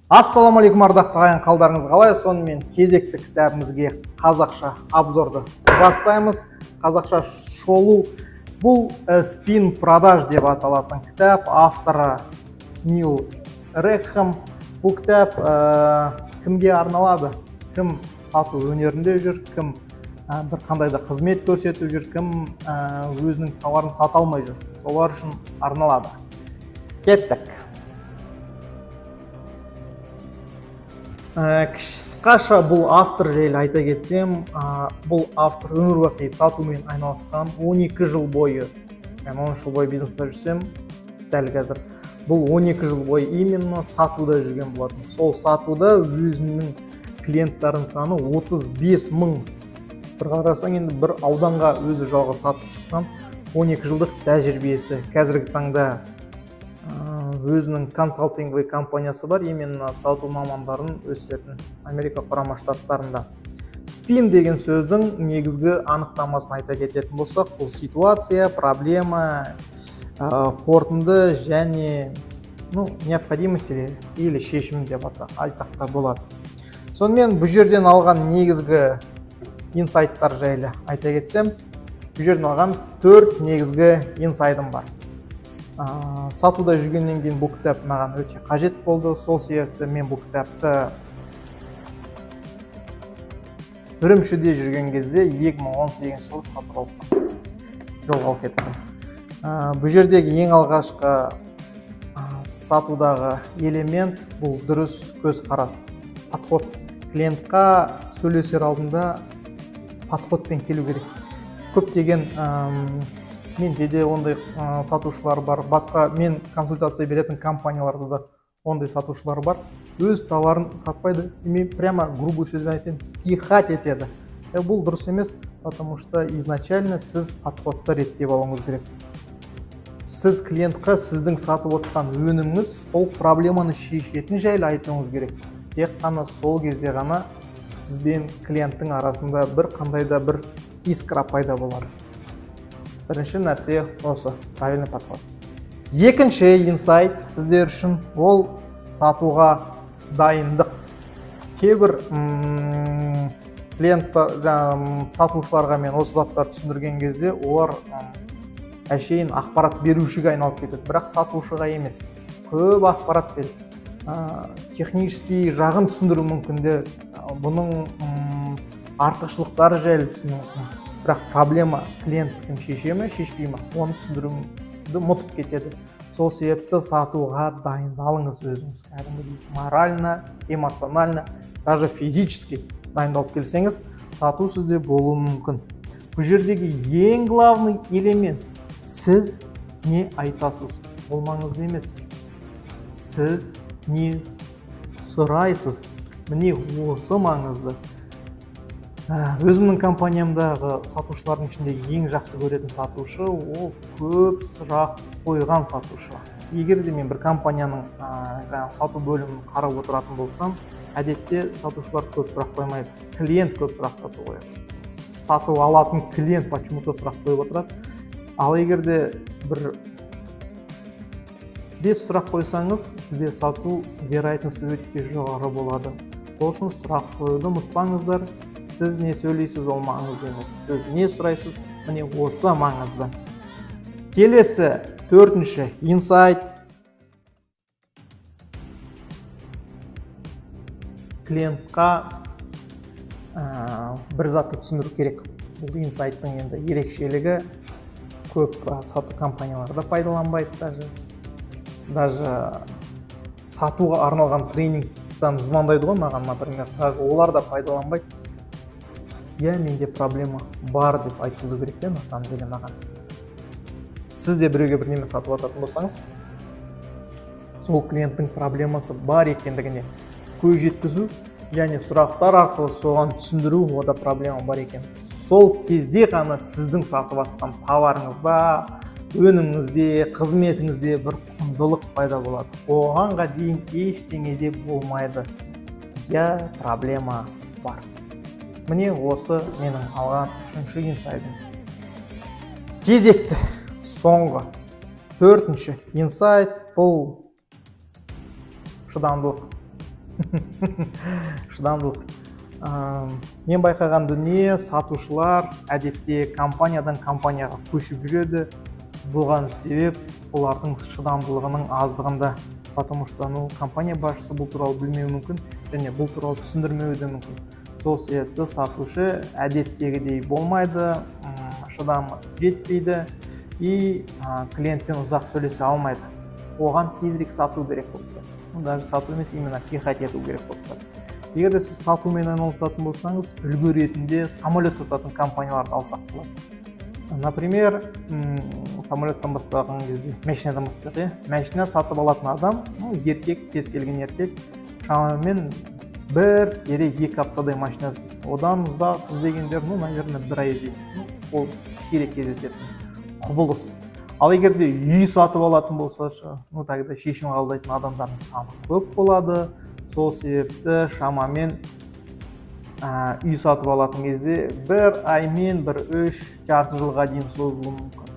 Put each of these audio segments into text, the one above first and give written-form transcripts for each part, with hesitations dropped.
Ассаламалейкум ардақты ағайын, қалдарыңыз қалай? Сонымен кезекті кітабымызге қазақша обзорды бастаймыз. Қазақша шолу. Бұл спин продаж деп аталатын кітап. Авторы Нил Рекхэм. Бұл кітап кімге арналады? Кім сату өнерінде жүр, кім бір қандайда қызмет көрсетіп жүр, кім өзінің тауарын сата алмай жүр. Солар үшін арналады. Кеттік. Қысқаша бұл автор жайлы айта кетсем, бұл автор өмір бақи сатумен айналысқан 12 жыл бойы. Мен 10 жыл бойы бизнесте жүрсем, дәл қазір бұл 12 жыл бойы именно сатуда жүрген болатын. Сол сатуда өзінің клиенттарын саны 35 мың. Бір қарасаң, енді бір ауданға өзі жалғыз сатып шыққан 12 жылдық тәжірибесі. Қазіргі таңда өзінің консалтинговый компаниясы бар, именно сату мамандарын өсіретін Америка Құрама Штаттарында. Спин деген сөздің негізгі анықтамасын айта кететін болсақ, бұл ситуация, проблема, қорытынды және необходимость или шешім деп айтсақ та болады. Сонымен бұл жерден алған негізгі инсайттар жайлы айта кетсем, бұл жерден алған 4 негізгі инсайдым бар. Сатуда жүргеннен кейін бұл кітап маған өте қажет болды. Сол себепті мен бұл кітапты Үрімшіде жүрген кезде 2018 жылы сатып алыппын. Жолға алып кетіппін. Бұл жердегі ең алғашқы сатудағы элемент бұл дұрыс көзқарас. Подход. Клиентқа сөйлесер алдында подходпен келу керек. Көптеген менде де ондай сатушылар бар. Басқа мен консультация беретін компанияларда да ондай сатушылар бар. Өз товарын сатпайды. Мен прямо грубый сөзбен айтайын, пихать етеді. Бұл дұрыс емес, потому что изначально сіз подходты реттеп алуыңыз керек. Сіз клиентқа сіздің сатып отырған өніміңіз сол проблеманы шешетін жайлы айтуыңыз керек. Тек қана сол кезде ғана сіз бен клиенттің арасында бір қандайда бір искра пайда болады. Бірінші нәрсе осы, правильный подход. Екінші инсайт сіздер үшін ол сатуға дайындық. Кейбір сатушыларға мен осы заттарды түсіндірген кезде олар әшейін ақпарат берушіге айналып кетеді, бірақ сатушыға емес. Көп ақпарат береді. Технический жағын түсіндіру мүмкінде, бұның артықшылықтары жайлы түсіндіру мүмкін. Бірақ проблема клиенттің шеше ме, шешпей ме, оны түсіндіруді ұмытып кетеді. Сол себепті сатуға дайындалыңыз өзіңіз. Морально, эмоционально, даже физически дайындалып келсеңіз, сату сізде болуы мүмкін. Бұл жердегі ең главный элемент сіз не айтасыз, ол маңызды емес. Сіз не сұрайсыз, міне осы маңызды. Өзімнің компаниямдағы сатушылардың ішінде ең жақсы көретін сатушы ол көп сұрақ қойған сатушы. Егер де мен бір компанияның сату бөлімін қарап отыратын болсам, әдетте сатушылар көп сұрақ қоймайды, клиент көп сұрақ қояды. Сату алатын клиент почему-то сұрақ қойып отырады. Ал егер де бір 5 сұрақ қойсаңыз, сізде сату вероятності өте жоғары болады. Ол үшін сұрақ қоюды ұмытпаңыздар. Сіз не сөйлейсіз, ол маңызды емес. Сіз не сұрайсыз, міне осы маңызды. Келесі, 4-ші инсайт. Клиентқа бір затты түсіндіру керек. Бұл инсайттың енді ерекшелігі көп сату компанияларда пайдаланбайды. Даже сатуға арналған тренингтан звондайды ғой маған, например, олар да пайдаланбайды. Менде проблема бар деп айтқызу керек те, на самом деле маған. Сіз де біреуге бір неме сатып ататын болсаңыз, сол клиенттің проблемасы бар екендігіне көз жеткізу және сұрақтар арқылы соған түсіндіру, ода проблема бар екен. Сол кезде ғана сіздің сатып атқан товарыңызда, өніміңізде, қызметіңізде бір құндылық пайда болады. Оғанға дейін ештеңеде болмайды. Проблема бар. Міне осы менің алған 3-ші инсайдым. Кезекті, соңғы 4-ші инсайт бұл шыдамдылық. шыдамдылық. Мен байқаған дүние, сатушылар әдетте компаниядан компанияға көшіп жүреді. Бұған себеп олардың шыдамдылығының аздығында. Потому что компания басшысы бұл туралы білмеуі мүмкін, және бұл туралы түсіндірмеуі де мүмкін. Сол себепті сатушы әдеттегідей болмайды, шыдамы жетпейді и клиентпен ұзақ сөйлесе алмайды. Оған тезірек сату керек болып тұрады. Даже сату емес, именно пихать ету керек болып тұрады. Егер де сіз сатумен айналысатын болсаңыз, үлгі ретінде самолет сататын компанияларды алсақ болады. Например, самолеттан бастаған кезде, машинадан бастайық, машина сатып алатын адам, еркек, кез келген еркек, шамамен 1-2 аптадай машина іздейді. Одан ұзақ іздегендер, наверное, 1 ай іздейді. Ол сирек кездесетін құбылыс. Ал егер де үй сатып алатын болса, тогда шешім қабылдайтын адамдардың саны көп болады. Сол себепті шамамен үй сатып алатын кезде 1 аймен 3 жарты жылға дейін созылуы мүмкін.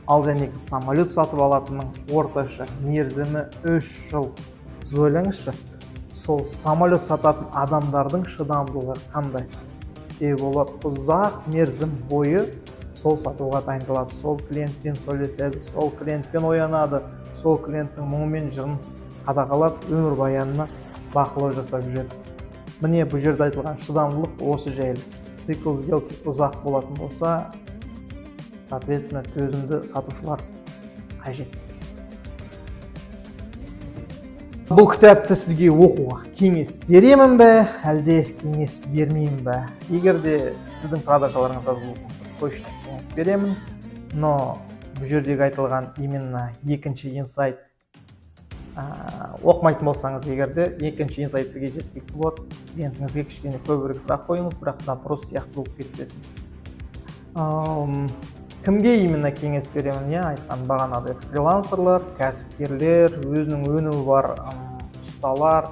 Ал және самолет сатып алатынның орташа мерзімі 3 жыл. Сіз ойлаңызшы, сол самолет сататын адамдардың шыдамдылығы қандай? Себебі олар ұзақ мерзім бойы сол сатуға дайындалады, сол клиентпен сөйлеседі, сол клиентпен оянады, сол клиенттің мұңы мен жырын қадағалап, өмір баянына бақылау жасап жүреді. Міне бұл жерде айтылған шыдамдылық осы жайлы. Цикл сделки ұзақ болатын болса, соответственно, төзімді сатушылар қажет. Бұл кітапты сізге оқуға кеңес беремін бе, әлде кеңес бермеймін бе? Егер де сіздің продажаларыңыз аз болса, точно кеңес беремін. Но бұл жердегі айтылған именно екінші инсайт оқымайтын болсаңыз, егер де екінші инсайт сізге жеткілікті болады, клиентіңізге кішкене көбірек сұрақ қойыңыз, бірақ допрос сияқты болып кетпесін. Кімге именно кеңес беремін? Айтқан бағанадай фрилансерлер, кәсіпкерлер, өзінің өнімі бар ұсталар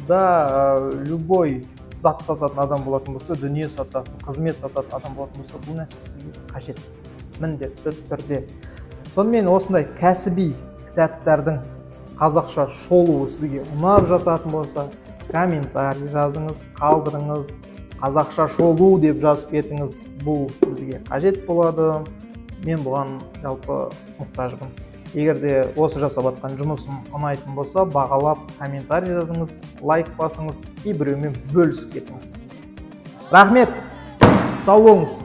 да, любой зат сататын адам болатын болса, дүние сататын, қызмет сататын адам болатын болса, бұл нәрсе сізге қажет, міндетті түрде. Сонымен осындай кәсіби кітаптардың қазақша шолуы сізге ұнап жататын болса, комментарий жазыңыз, қалдырыңыз, қазақша шолу деп жазып кетіңіз, бұл бізге қажет болады. Мен бұған жалпы мұқтажбын. Егер де осы жасап жатқан жұмысым ұнайтын болса, бағалап комментарий жазыңыз, лайк басыңыз и біреумен бөлісіп кетіңіз. Рахмет, сау болыңыз.